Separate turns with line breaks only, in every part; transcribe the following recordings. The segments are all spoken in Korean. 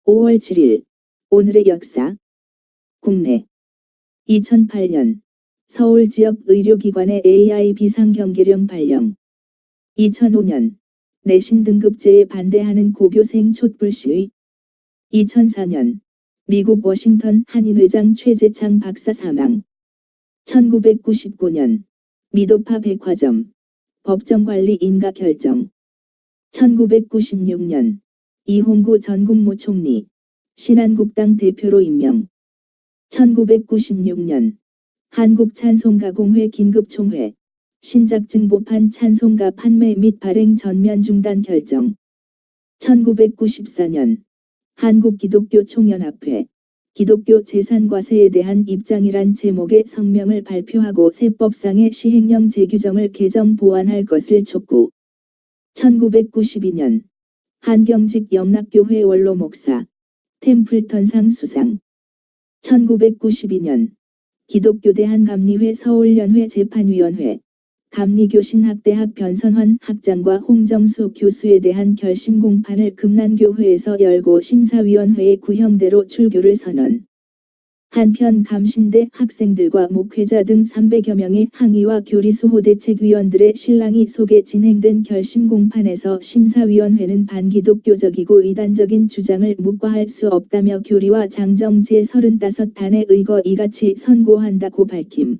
5월 7일 오늘의 역사. 국내 2008년 서울 지역 의료기관의 AI 비상경계령 발령. 2005년 내신 등급제에 반대하는 고교생 촛불 시위. 2004년 미국 워싱턴 한인회장 최재창 박사 사망. 1999년 미도파 백화점 법정관리 인가 결정. 1996년 이홍구 전 국무총리 신한국당 대표로 임명. 1996년 한국찬송가공회 긴급총회 신작증보판 찬송가 판매 및 발행 전면 중단 결정. 1994년 한국기독교총연합회 기독교 재산과세에 대한 입장이란 제목의 성명을 발표하고 세법상의 시행령 재규정을 개정 보완할 것을 촉구. 1992년 한경직 영락교회 원로 목사 템플턴상 수상. 1992년 기독교대한감리회 서울연회 재판위원회 감리교신학대학 변선환 학장과 홍정수 교수에 대한 결심 공판을 금난교회에서 열고 심사위원회의 구형대로 출교를 선언. 한편 감신대 학생들과 목회자 등 300여 명의 항의와 교리수호 대책위원들의 실랑이 속에 진행된 결심 공판에서 심사위원회는 반기독교적이고 이단적인 주장을 묵과할 수 없다며 교리와 장정 제35단에 의거 이같이 선고한다고 밝힘.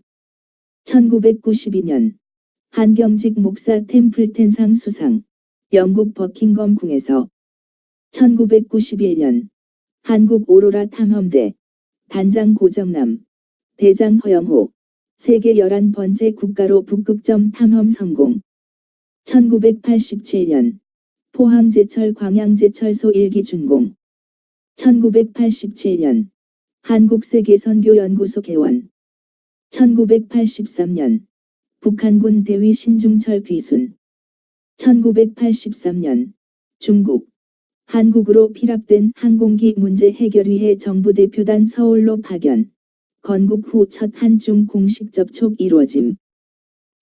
1992년 한경직 목사 템플턴상 수상. 영국 버킹엄 궁에서. 1991년 한국 오로라 탐험대 단장 고정남 대장 허영호 세계 11번째 국가로 북극점 탐험 성공. 1987년 포항제철 광양제철소 1기 준공. 1987년 한국세계선교연구소 개원. 1983년 북한군 대위 신중철 귀순. 1983년 중국 한국으로 피랍된 항공기 문제 해결 위해 정부 대표단 서울로 파견. 건국 후 첫 한중 공식 접촉 이루어짐.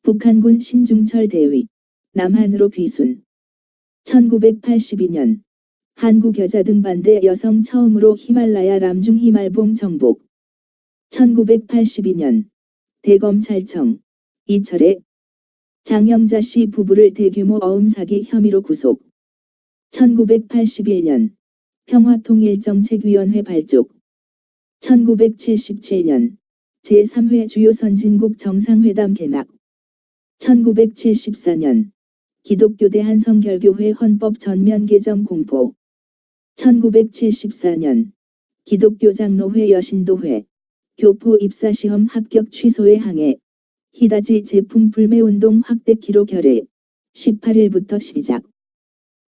북한군 신중철 대위 남한으로 귀순. 1982년 한국 여자 등반대 여성 처음으로 히말라야 람중 히말봉 정복. 1982년 대검찰청 이철의 장영자 씨 부부를 대규모 어음 사기 혐의로 구속. 1981년 평화통일정책위원회 발족. 1977년 제3회 주요 선진국 정상회담 개막. 1974년 기독교대한성결교회 헌법 전면 개정 공포. 1974년 기독교장로회 여신도회 교포 입사시험 합격 취소에 항해. 히다지 제품 불매운동 확대키로 결의. 18일부터 시작.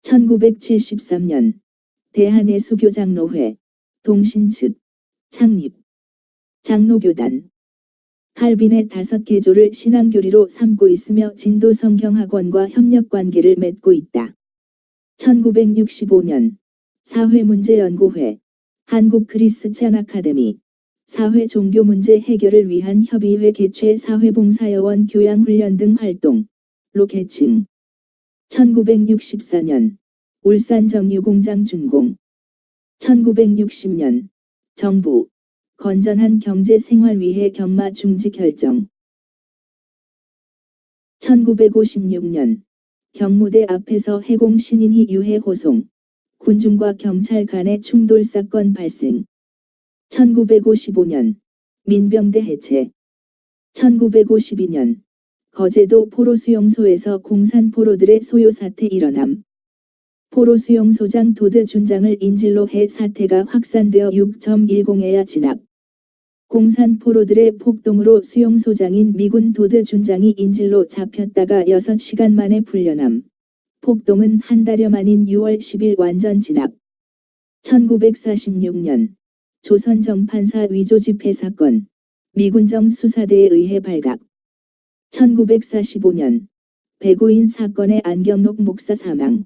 1973년 대한예수교장로회 동신 측 창립. 장로교단 칼빈의 5개조를 신앙교리로 삼고 있으며 진도성경학원과 협력관계를 맺고 있다. 1965년 사회문제연구회 한국크리스찬 아카데미 사회 종교 문제 해결을 위한 협의회 개최 사회봉사여원 교양훈련 등 활동로 개칭. 1964년 울산 정유공장 준공. 1960년 정부 건전한 경제 생활 위해 경마 중지 결정. 1956년 경무대 앞에서 해공 신인희 유해 호송 군중과 경찰 간의 충돌 사건 발생. 1955년 민병대 해체. 1952년 거제도 포로수용소에서 공산 포로들의 소요 사태 일어남. 포로수용소장 도드 준장을 인질로 해 사태가 확산되어 6.10에야 진압. 공산 포로들의 폭동으로 수용소장인 미군 도드 준장이 인질로 잡혔다가 6시간 만에 풀려남. 폭동은 한 달여 만인 6월 10일 완전 진압. 1946년 조선 정판사 위조 집회 사건 미군정 수사대에 의해 발각. 1945년 배고인 사건의 안경록 목사 사망.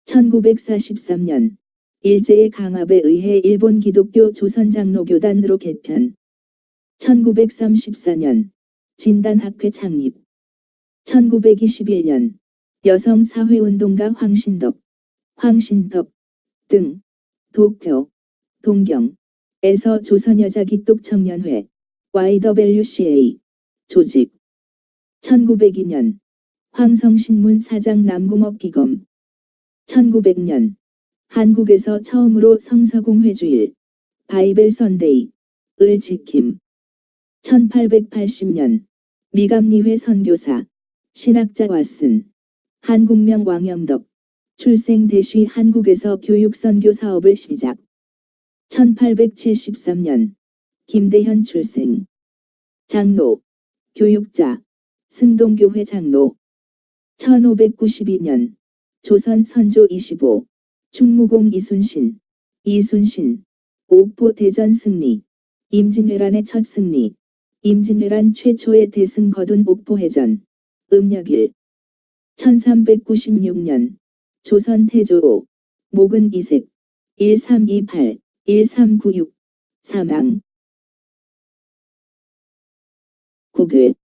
1943년 일제의 강압에 의해 일본 기독교 조선장로교단으로 개편. 1934년 진단학회 창립. 1921년 여성사회운동가 황신덕 등 도쿄, 동경에서 조선여자기독청년회 YWCA 조직 1902년 황성신문 사장 남궁옥기검 1900년 한국에서 처음으로 성서공회주일 바이벨 선데이을 지킴 1880년 미감리회 선교사 신학자 왓슨 한국명 왕영덕 출생 대쉬 한국에서 교육선교 사업을 시작 1873년 김대현 출생 장로 교육자 승동교회 장로 1592년 조선 선조 25 충무공 이순신 옥포 대전 승리 임진왜란의 첫 승리 임진왜란 최초의 대승 거둔 옥포해전 음력일 1396년 조선 태조 5 목은 이색 1328-1396 사망 국외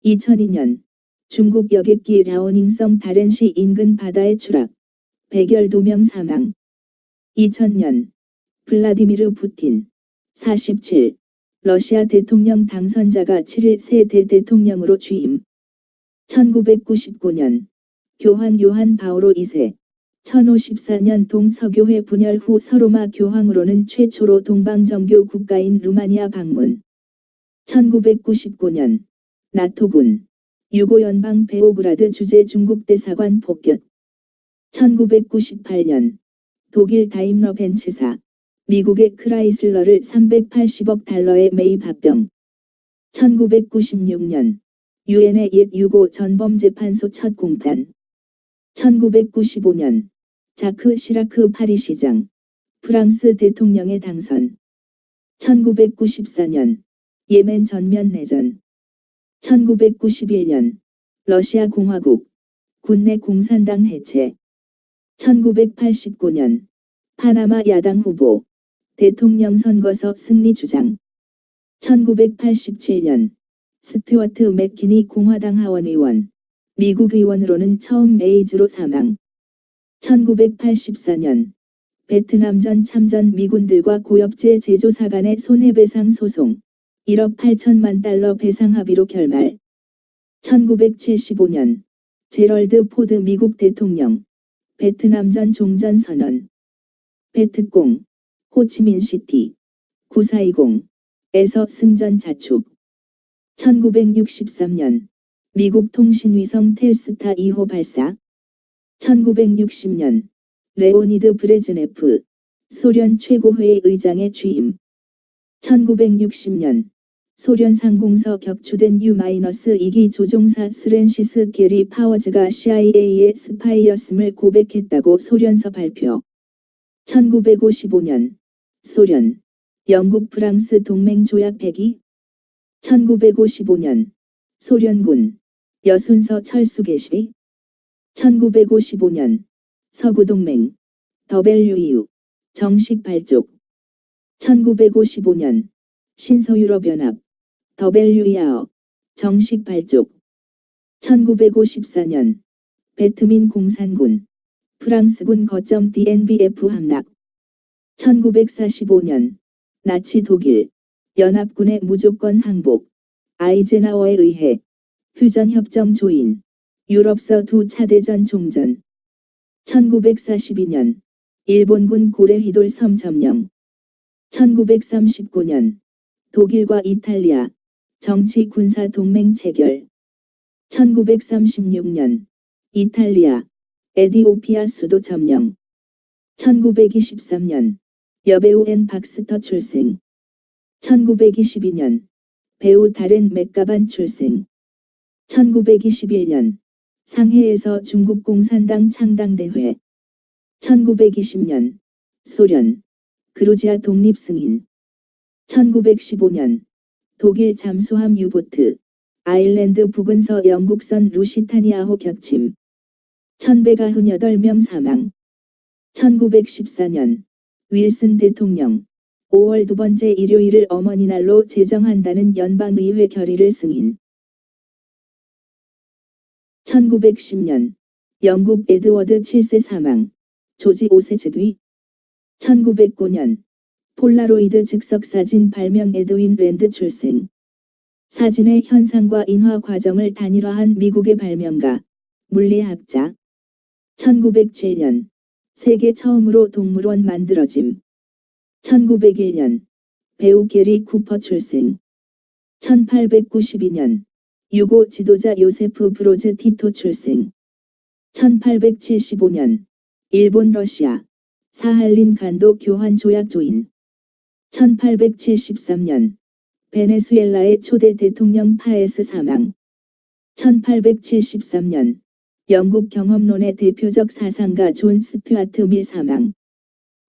2002년 중국 여객기 라오닝성 다렌시 인근 바다에 추락 백열 2명 사망 2000년 블라디미르 푸틴 47 러시아 대통령 당선자가 7일 새 대통령으로 취임 1999년 교황 요한 바오로 2세 1054년 동서교회 분열 후 서로마 교황으로는 최초로 동방정교 국가인 루마니아 방문 1999년 나토군 유고연방 베오그라드 주재 중국 대사관 폭격 1998년 독일 다임러 벤츠사 미국의 크라이슬러를 380억 달러에 매입 합병 1996년 유엔의 옛 유고 전범재판소 첫 공판 1995년 자크 시라크 파리시장 프랑스 대통령의 당선 1994년 예멘 전면 내전 1991년 러시아 공화국 군내 공산당 해체 1989년 파나마 야당 후보 대통령 선거서 승리 주장 1987년 스튜어트 맥키니 공화당 하원의원 미국 의원으로는 처음 에이즈로 사망 1984년 베트남전 참전 미군들과 고엽제 제조사 간의 손해배상 소송 1억 8천만 달러 배상 합의로 결말 1975년 제럴드 포드 미국 대통령 베트남전 종전 선언 베트콩 호치민시티 9420에서 승전 자축 1963년 미국 통신위성 텔스타 2호 발사 1960년 레오니드 브레즈네프 소련 최고회의 의장의 취임 1960년 소련 상공서 격추된 U-2기 조종사 스렌시스 게리 파워즈가 CIA의 스파이였음을 고백했다고 소련서 발표 1955년 소련, 영국 프랑스 동맹 조약 폐기 1955년 소련군 여순서 철수 개시 1955년 서구동맹 WEU 정식 발족 1955년 신서유럽연합 WEAO 정식 발족 1954년 베트민 공산군 프랑스군 거점 DNBF 함락 1945년 나치 독일 연합군의 무조건 항복 아이젠하워에 의해 휴전협정 조인 유럽서 두 차대전 종전 1942년 일본군 고레히돌 섬 점령 1939년 독일과 이탈리아 정치 군사 동맹 체결 1936년 이탈리아 에디오피아 수도 점령 1923년 여배우 앤 박스터 출생 1922년 배우 다렌 맥가반 출생 1921년 상해에서 중국 공산당 창당대회 1920년 소련 그루지아 독립 승인 1915년 독일 잠수함 유보트 아일랜드 부근서 영국선 루시타니아호 격침 1198명 사망 1914년 윌슨 대통령 5월 두 번째 일요일을 어머니날로 제정한다는 연방의회 결의를 승인 1910년 영국 에드워드 7세 사망 조지 5세 즉위 1909년 폴라로이드 즉석사진 발명 에드윈 랜드 출생. 사진의 현상과 인화 과정을 단일화한 미국의 발명가, 물리학자. 1907년 세계 처음으로 동물원 만들어짐. 1901년 배우 게리 쿠퍼 출생. 1892년 유고 지도자 요세프 브로즈 티토 출생. 1875년 일본 러시아 사할린 간도 교환 조약 조인. 1873년 베네수엘라의 초대 대통령 파에스 사망. 1873년 영국 경험론의 대표적 사상가 존 스튜아트 밀 사망.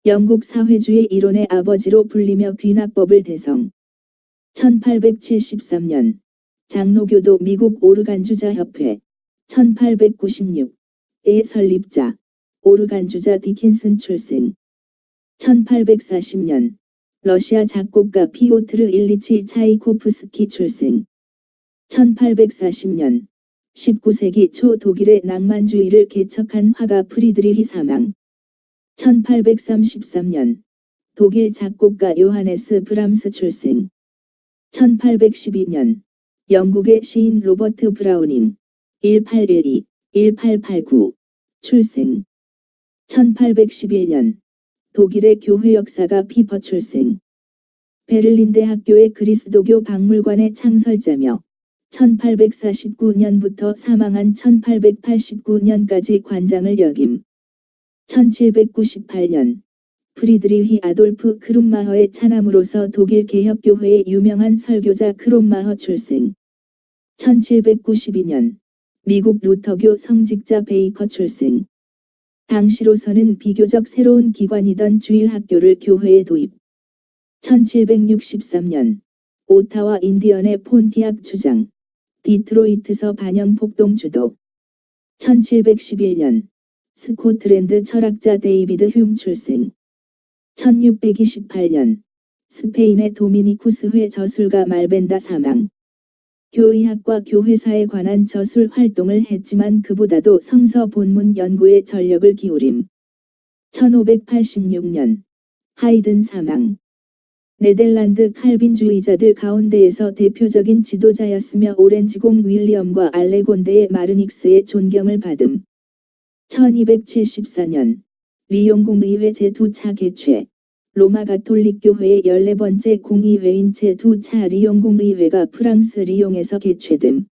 영국 사회주의 이론의 아버지로 불리며 귀납법을 대성. 1873년 장로교도 미국 오르간주자 협회. 1896의 설립자 오르간주자 디킨슨 출생. 1840년 러시아 작곡가 피오트르 일리치 차이코프스키 출생. 1840년 19세기 초 독일의 낭만주의를 개척한 화가 프리드리히 사망. 1833년 독일 작곡가 요하네스 브람스 출생. 1812년 영국의 시인 로버트 브라우닝 1812-1889 출생. 1811년 독일의 교회 역사가 피퍼 출생. 베를린 대학교의 그리스도교 박물관의 창설자며 1849년부터 사망한 1889년까지 관장을 역임. 1798년 프리드리히 아돌프 크룸마허의 차남으로서 독일 개혁교회의 유명한 설교자 크롬마허 출생. 1792년 미국 루터교 성직자 베이커 출생. 당시로서는 비교적 새로운 기관이던 주일학교를 교회에 도입. 1763년 오타와 인디언의 폰티악 주장, 디트로이트서 반영 폭동 주도. 1711년 스코틀랜드 철학자 데이비드 휴움 출생. 1628년 스페인의 도미니쿠스회 저술가 말벤다 사망. 교의학과 교회사에 관한 저술 활동을 했지만 그보다도 성서 본문 연구에 전력을 기울임. 1586년 하이든 사망. 네덜란드 칼빈주의자들 가운데에서 대표적인 지도자였으며 오렌지공 윌리엄과 알레곤데의 마르닉스의 존경을 받음. 1274년 리옹 공의회 제2차 개최. 로마 가톨릭 교회의 14번째 공의회인 제2차 리옹 공의회가 프랑스 리옹에서 개최됨.